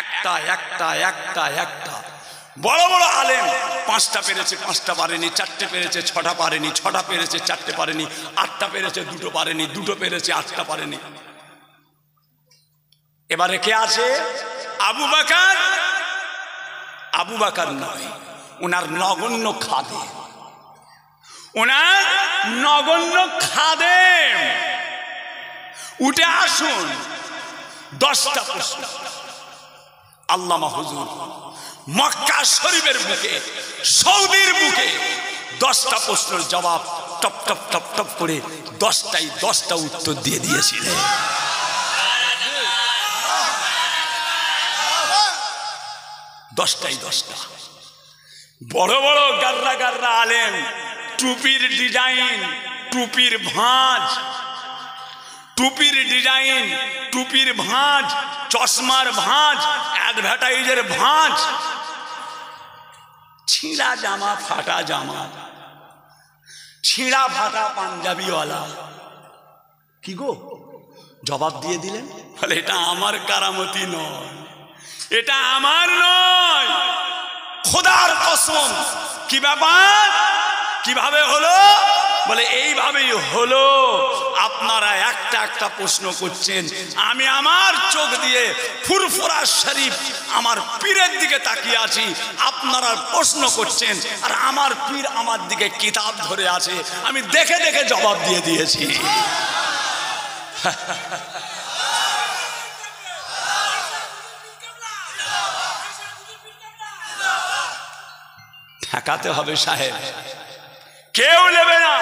একটা একটা একটা একটা বড় বড় আলেম, 5টা পেরেছে 5টা পারেনি, 4টে পেরেছে 6টা পারেনি, 6টা পেরেছে 4টে পারেনি, 8টা পেরেছে 2টো পারেনি, 2টো পেরেছে 8টা পারেনি। এবারে কে আছে? আবু বকর। আবু বকর নয়, ওনার নগণ্য খাদেম, ওনার নগণ্য খাদেম। উঠে আসুন। 10টা প্রশ্ন আল্লামা হুজুর মক্কা শরীফের বুকে, সৌদির বুকে 10টা প্রশ্নের জবাব টপ টপ টপ টপ করে 10টাই 10টা উত্তর দিয়ে দিয়েছিলেন। 10টাই 10টা। বড় বড় গাররা গাররা আলেম, টুপির ডিজাইন, টুপির ভাঁজ, টুপির ডিজাইন, টুপির ভাঁজ, চশমার ভাঁজ, অ্যাডভার্টাইজের ভাঁজ, ছিঁড়া জামা, ফাটা জামা, ছিঁড়া ফাটা পাঞ্জাবিওয়ালা। কি গো জবাব দিয়ে দিলেন? বলে এটা আমার কারামতি নয়, এটা আমার নয়, খোদার কসম। কি ব্যাপার? কিভাবে হলো? বলে এইভাবেই হলো। আপনারা একটা একটা প্রশ্ন করছেন, আমি আমার চোখ দিয়ে ফুরফুরা শরীফ আমার পীরের দিকে তাকিয়ে আছি, আপনারা প্রশ্ন করছেন, আর আমার পীর আমার দিকে কিতাব ধরে আছে, আমি দেখে দেখে জবাব দিয়ে দিয়েছি। ঠেকাতে হবে সাহেব, কেউ নেবে না।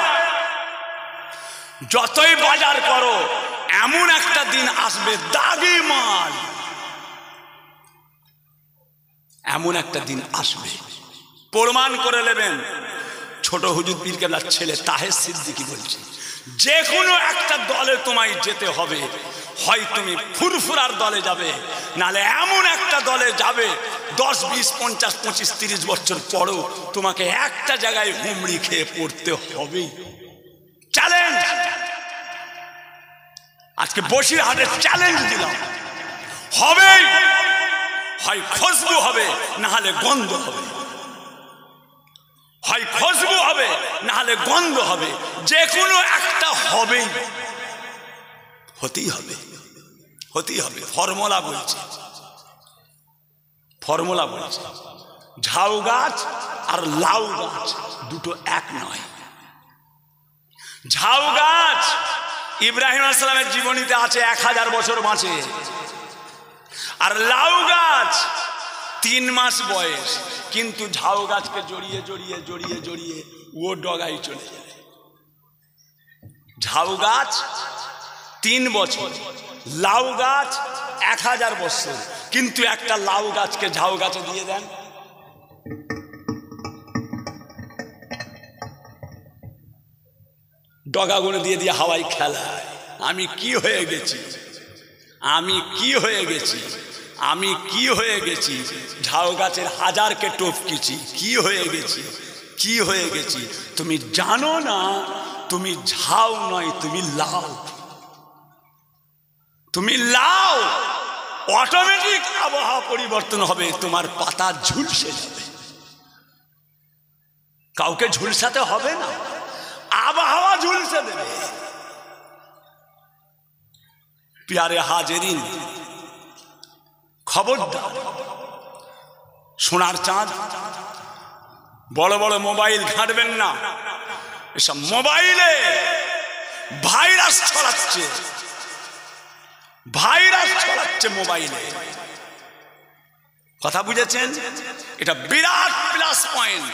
যতই বাজার করো, এমন একটা দিন আসবে দাগি মাল, এমন একটা দিন আসবে, প্রমাণ করে নেবেন। ছোট হুজুর পীর কেবলার ছেলে তাহের সিদ্দিকী বলছে, যে কোনো একটা দলে তোমায় যেতে হবে, হয় তুমি ফুরফুরার দলে যাবে, নালে এমন একটা দলে যাবে 10, 20, 50, 25, 30 বছর পরও তোমাকে একটা জায়গায় হুমড়ি খেয়ে পড়তে হবে। চ্যালেঞ্জ আজকে বসিরহাটের চ্যালেঞ্জ দিলাম, হবেই, হয় খুশবু হবে না হলে গন্ধ হবে, হয় খুশবু হবে না হলে গন্ধ হবে, যে কোনো একটা হবেই, হতেই হবে, হতেই হবে। ফর্মুলা বলছে, ফর্মুলা বলছে, ঝাউ গাছ আর লাউ গাছ দুটো এক নয়। ঝাউ গাছ ইব্রাহিম আলাইহিস সালামের জীবনীতে আছে 1000 বছর বাঁচে, আর লাউ গাছ 3 মাস বয়স, কিন্তু ঝাউ গাছকে জড়িয়ে জড়িয়ে জড়িয়ে জড়িয়ে ও ডগায় চলে যায়। ঝাউ গাছ 3 বছর, লাউ গাছ 1000 বছর, কিন্তু একটা লাউ গাছকে ঝাউ গাছে দিয়ে দেন, ডগাগুলো দিয়ে দিয়ে হাওয়ায় খেলায়। আমি কি হয়ে গেছি, আমি কি হয়ে গেছি, আমি কি হয়ে গেছি, ঝাউ গাছের হাজারকে টপকেছি, কি হয়ে গেছি, কি হয়ে গেছি। তুমি জানো না তুমি ঝাউ নয়, তুমি লাউ, তুমি লাউ। অটোমেটিক আবহাওয়া পরিবর্তন হবে, তোমার পাতা ঝুলসে যাবে, কাউকে ঝুলসাতে হবে না, আবহাওয়া ঝুলসে দেবে। প্যারে হাজেরিন, খবরদার, সোনার চাঁদ, বড় বড় মোবাইল ঘাঁটবেন না। এসব মোবাইলে ভাইরাস ছড়াচ্ছে, ভাইরাস ছড়াচ্ছে মোবাইলে, কথা বুঝেছেন? এটা বিরাট প্লাস পয়েন্ট,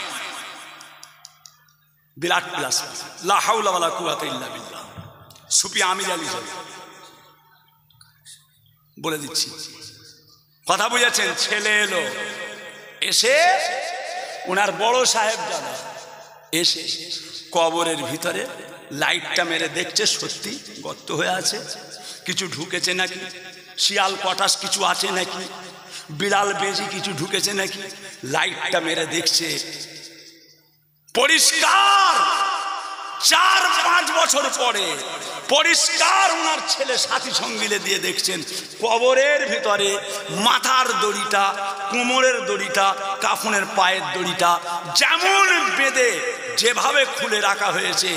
বিরাট প্লাস। লা হাওলা ওয়ালা কুওয়াতা ইল্লা বিল্লাহ। সুফি আমির আলী বলে দিচ্ছি, কথা বুঝেছেন? ছেলে এলো, এসে ওনার বড় সাহেব জাদা এসে কবরের ভিতরে লাইটটা মেরে দেখছে সত্যি গর্ত হয়ে আছে, কিছু ঢুকেছে নাকি, শিয়াল পটাশ কিছু আছে নাকি, বিড়াল বেজি কিছু ঢুকেছে নাকি। লাইটটা মেরে দেখছে পরিষ্কার, 4-5 বছর পরে পরিষ্কার ওনার ছেলে সাথী সঙ্গীলে দিয়ে দেখছেন কবরের ভিতরে মাথার দড়িটা, কোমরের দড়িটা, কাফনের পায়ের দড়িটা যেমন বেঁধে যেভাবে খুলে রাখা হয়েছে,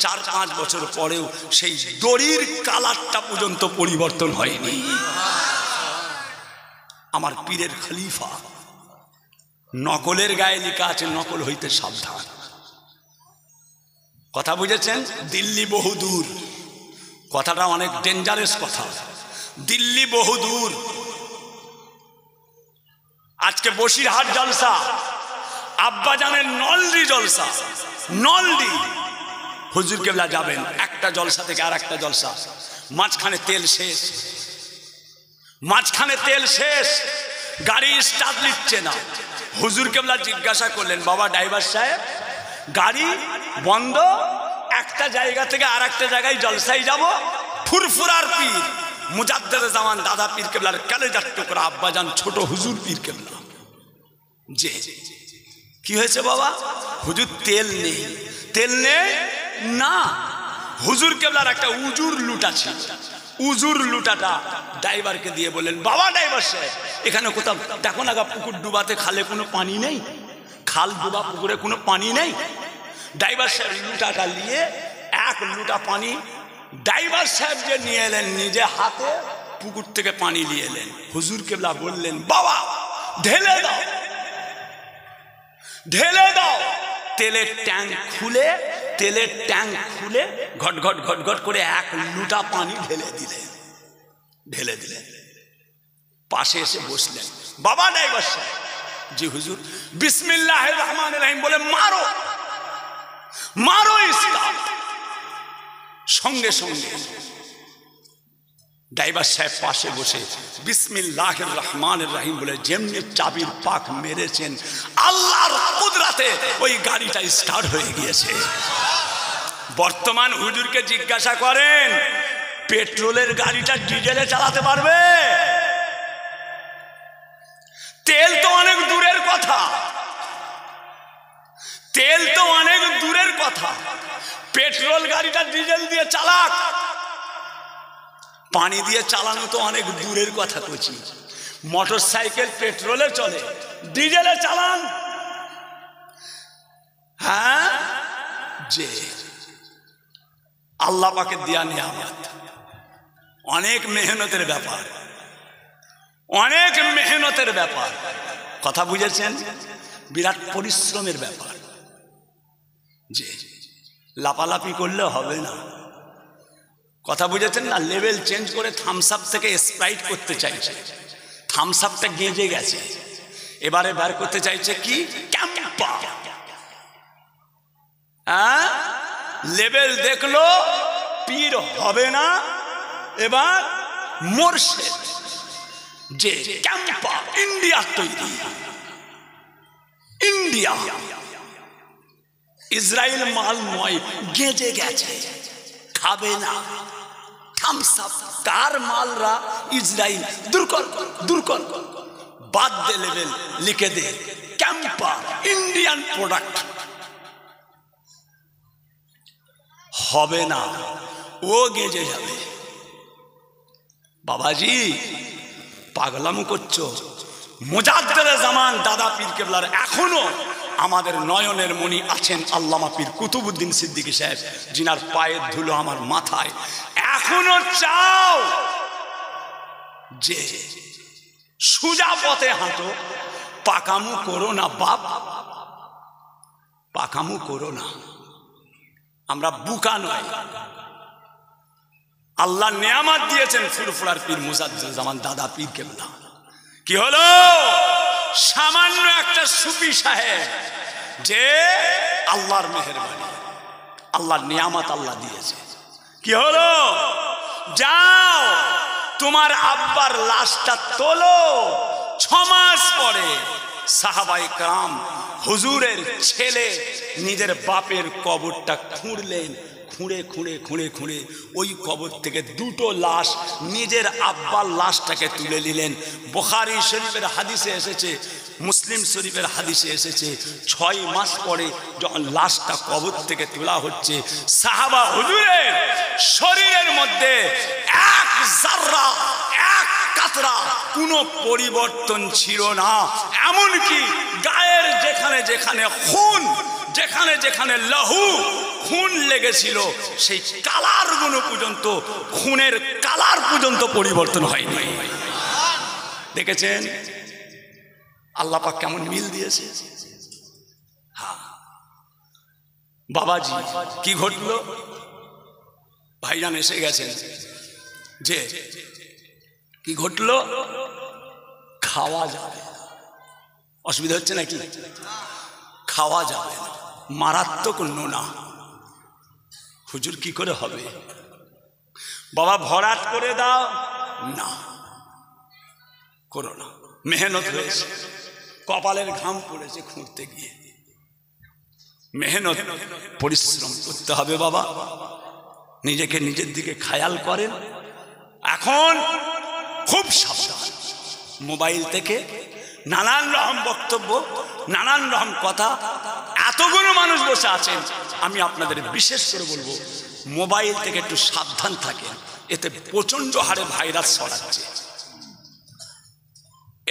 4-5 বছর পরেও সেই দড়ির কালারটা পর্যন্ত পরিবর্তন হয়নি। আমার পীরের খলিফা, নকলের গায়ে লেখা আছে নকল হইতে সাবধান, কথা বুঝেছেন? দিল্লি বহু দূর, কথাটা অনেক ডেঞ্জারাস কথা, দিল্লি বহু দূর। আজকে বসিরহাট জলসা, আব্বাজানের নলডি জলসা, নলডি হুজুর কেবলা যাবেন একটা জলসা থেকে আর একটা জলসা, মাঝখানে তেল শেষ, মাঝখানে তেল শেষ, গাড়ি স্টার্ট নিচ্ছে না। হুজুর কেবলা জিজ্ঞাসা করলেন, বাবা ড্রাইভার সাহেব গাড়ি বন্ধ, একটা জায়গা থেকে আর একটা জায়গায় জলসাই যাব, ফুরফুরার পীর মুজাদ্দেদে জামান দাদা পীর কেবলার কালেজার টুকরা আব্বাজান ছোট হুজুর পীর কেবলা, যে কি হয়েছে বাবা? হুজুর তেল নেই। তেল নেই না, হুজুর কেবলার একটা উজুর লুটা ছিল, উজুর লুটাটা ড্রাইভারকে দিয়ে বললেন, বাবা ড্রাইভার সাহেব এখানে কোথাও দেখো না পুকুর ডুবাতে, খালে কোনো পানি নেই, খাল ডুবা পুকুরে কোনো পানি নেই। ড্রাইভার সাহেব লুটাটা নিয়ে 1 লুটা পানি ড্রাইভার সাহেব যে নিয়ে এলেন, নিজে হাতে পুকুর থেকে পানি নিয়ে এলেন। হুজুর কেবলা বললেন, বাবা ঢেলে দাও, ঢেলে দাও। তেলের ট্যাঙ্ক খুলে, তেলের ট্যাঙ্ক খুলে ঘট ঘট ঘট ঘট করে 1 লুটা পানি ঢেলে দিলেন, ঢেলে দিলেন। পাশে এসে বসলেন, বাবা ড্রাইভার সাহেব, জি হুজুর। বিসমিল্লাহির রহমানির রহিম বলে মারো, মারো স্টার্ট। সঙ্গে সঙ্গে ড্রাইভার সাহেব পাশে বসে বিসমিল্লাহির রহমানির রহিম বলে যেমনি চাবির পাক মেরেছেন, আল্লাহর কুদরতে ওই গাড়িটা স্টার্ট হয়ে গিয়েছে। বর্তমান হুজুরকে জিজ্ঞাসা করেন, পেট্রোলের গাড়িটা ডিজেলে চালাতে পারবে? তেল তো অনেক দূরের কথা, তেল তো অনেক দূরের কথা, পেট্রোল গাড়িটা ডিজেল দিয়ে চালাক, পানি দিয়ে চালানো তো অনেক দূরের কথা কইছি। মোটর সাইকেল পেট্রোলে চলে, ডিজেলে চালান। হ্যাঁ, যে আল্লাহ পাকের দেয়া নিয়ামত, অনেক মেহনতের ব্যাপার, অনেক মেহনতের ব্যাপার। কথা বুঝেছেন? বিরাট পরিশ্রমের ব্যাপার, যে লাপালাপি করলে হবে না। কথা বুঝেছেন না? লেভেল চেঞ্জ করে থামস আপ থেকে স্প্রাইট করতে চাইছে, থামস আপটা গেঁজে গেছে, এবারে বের করতে চাইছে কি ক্যাম্পা। হ্যাঁ, লেভেল দেখলো পীর হবে না, এবার মোরশেদ, যে ক্যাম্পা ইন্ডিয়া তৈরি, ইন্ডিয়া ইসরায়েল মাল নয়, গেঁজে গেছে, খাবে না। থামস আপ কার মালরা? ইসরায়েল। দূর কর, দূর কর, বাদ দে, লেভেল লিখে দে ক্যাম্পা ইন্ডিয়ান প্রোডাক্ট। হবে না, ও গেঁজে যাবে। বাবাজি পাগলামো করছো? মুজাদ্দেদ জামান দাদা পীর কেবলার এখনো আমাদের নয়নের মণি আছেন আল্লামা পীর কুতুবউদ্দিন সিদ্দিকী সাহেব, যিনার পায়ের ধুলো আমার মাথায়। এখনো চাও যে সোজা পথে হাঁটো, পাকামু করো না বাপ, পাকামু করো না। আমরা বুকা নয়, আল্লাহ নেয়ামত দিয়েছেন ফুরফুরার পীর মুজাদ্দেদ জামান দাদা পীর কেবলা। কি হলো? সামান্য একটা সুফি সাহেব, যে আল্লাহর মেহেরবানি, আল্লাহর নিয়ামত আল্লাহ দিয়েছে। কি হলো? যাও তোমার আব্বার লাশটা তোলো। 6 মাস পরে সাহাবায়ে কেরাম হুজুরের ছেলে নিজের বাপের কবরটা খুঁড়লেন, খুঁড়ে খুঁড়ে খুঁড়ে খুঁড়ে ওই কবর থেকে 2টো লাশ, নিজের আব্বার লাশটাকে তুলে নিলেন। বুখারী শরীফের হাদিসে এসেছে, মুসলিম শরীফের হাদিসে এসেছে, 6 মাস পরে যখন লাশটা কবর থেকে তোলা হচ্ছে, সাহাবা হুজুরের শরীরের মধ্যে এক জাররা, এক কাতরা কোনো পরিবর্তন ছিল না। এমনকি গায়ের যেখানে যেখানে খুন, যেখানে যেখানে লহু খুন লেগেছিল, সেই কালার গুলো পর্যন্ত, খুনের কালার পর্যন্ত পরিবর্তন হয়নি। দেখেছেন আল্লাহ পাক কেমন মিল দিয়েছে? হ্যাঁ বাবাজি, কি ঘটলো? ভাইজান এসে গেছেন, যে কি ঘটলো? খাওয়া যাবে, অসুবিধা হচ্ছে নাকি? খাওয়া যাবে না, মারাত্মক নোনা। হুজুর কি করে হবে? বাবা ভরাট করে দাও না, করো না। মেহনত হয়েছে, কপালের ঘাম পড়েছে খুঁড়তে গিয়ে, মেহনত পরিশ্রম করতে হবে। বাবা নিজেকে নিজের দিকে খেয়াল করেন। এখন খুব সাবধান, মোবাইল থেকে নানান রকম বক্তব্য, নানান রকম কথা, এতগুলো মানুষ বসে আছেন। আমি আপনাদের বিশেষ করে বলবো, মোবাইল থেকে একটু সাবধান থাকেন, এতে প্রচন্ড হারে ভাইরাস ছড়াচ্ছে।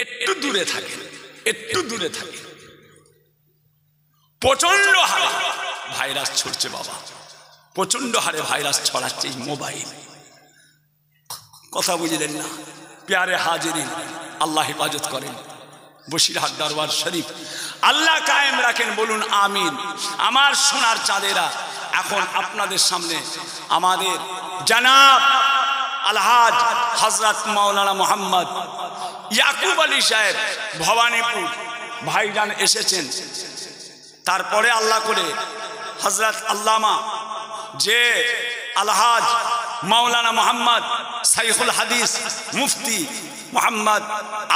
একটু দূরে থাকেন, একটু দূরে থাকেন, প্রচন্ড হারে ভাইরাস ছড়ছে বাবা, প্রচন্ড হারে ভাইরাস ছড়াচ্ছে এই মোবাইল। কথা বুঝলেন না? প্যারে হাজিরিন, আল্লাহ হেফাজত করেন। বসিরহাট দরবার শরীফ আল্লাহ কায়েম রাখেন, বলুন আমিন। আমার সোনার চাঁদেরা, এখন আপনাদের সামনে আমাদের জনাব আলহাজ হযরত মাওলানা মোহাম্মদ ইয়াকুব আলী সাহেব ভবানীপুর ভাইজান এসেছেন। তারপরে আল্লাহ করে হযরত আল্লামা যে আলহাজ মাওলানা মোহাম্মদ শাইখুল হাদিস মুফতি মোহাম্মদ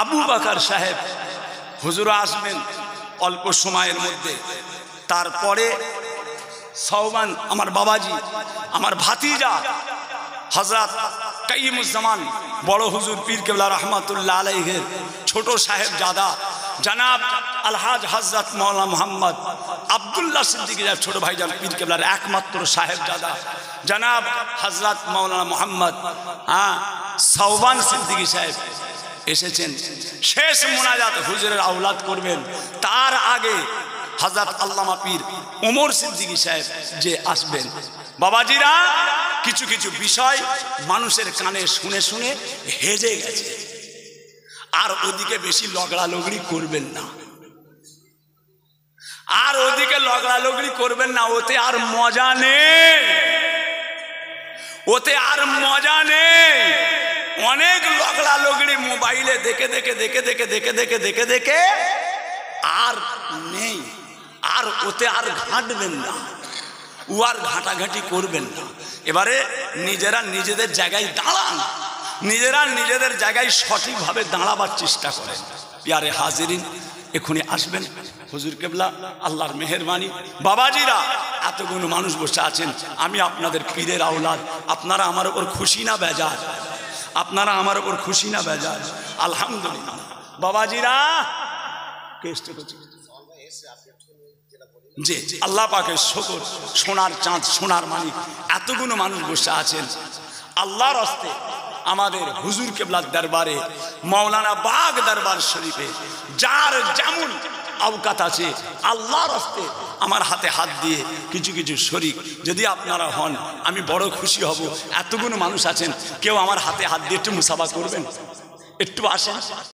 আবু বকর সাহেব হুজুর আসবেন অল্প সময়ের মধ্যে। তারপরে সওবান আমার বাবাজি, আমার ভাতিজা হযরত কাইয়ুমুজ্জামান বড় হুজুর পীর কেবলা রহমাতুল্লাহ আলাইহির ছোট সাহেবজাদা জনাব আলহাজ হযরত মাওলানা মোহাম্মদ আব্দুল্লাহ সিদ্দিকী সাহেব, ছোট ভাইজান পীর কেবলার একমাত্র সাহেবজাদা জনাব হযরত মাওলানা মোহাম্মদ সওবান সিদ্দিকী সাহেব এসেছেন। শেষ মোনাজাত হুজুরের আওলাদ করবেন, তার আগে হযরত আল্লামা পীর ওমর সিদ্দিকী সাহেব যে আসবেন। বাবাজিরা, কিছু কিছু বিষয় মানুষের কানে শুনে শুনে হেজে গেছে, আর ওদিকে বেশি লগড়া লগড়ি করবেন না, আর ওদিকে লগড়া লগড়ি করবেন না, ওতে আর মজা নেই, ওতে আর মজা নেই। অনেক লগড়া লগড়ি মোবাইলে দেখে দেখে দেখে দেখে দেখে দেখে দেখে দেখে আর নেই, আর ওতে আর ঘাঁটবেন না, ও আর ঘাঁটাঘাঁটি করবেন না। এবারে নিজেরা নিজেদের জায়গায় দাঁড়ান, নিজেরা নিজেদের জায়গায় সঠিকভাবে দাঁড়াবার চেষ্টা করেন। পিয়ারে হাজিরিন, এখনই আসবেন হুজুর কেবলা, আল্লাহর মেহেরবানি। বাবাজিরা, এতগুলো মানুষ বসে আছেন, আমি আপনাদের পীরের আওলাদ, আপনারা আমার উপর খুশি না বেজার? আপনারা আমার উপর খুশি না বেজার? আলহামদুলিল্লাহ। বাবাজিরা, জি আল্লাহ পাকের শুকর, সোনার চাঁদ সোনার মানিক, এতগুলো মানুষ বসে আছেন আল্লাহর হস্তে আমাদের হুজুর কেবলার দরবারে, মাওলানা বাগ দরবার শরীফে যার যেমন আওকাত আছে আল্লাহর হস্তে আমার হাতে হাত দিয়ে কিছু কিছু শরীক যদি আপনারা হন, আমি বড় খুশি হব। এতগুলো মানুষ আছেন, কেউ আমার হাতে হাত দিয়ে একটু মুসাফা করবেন? একটু আসেন।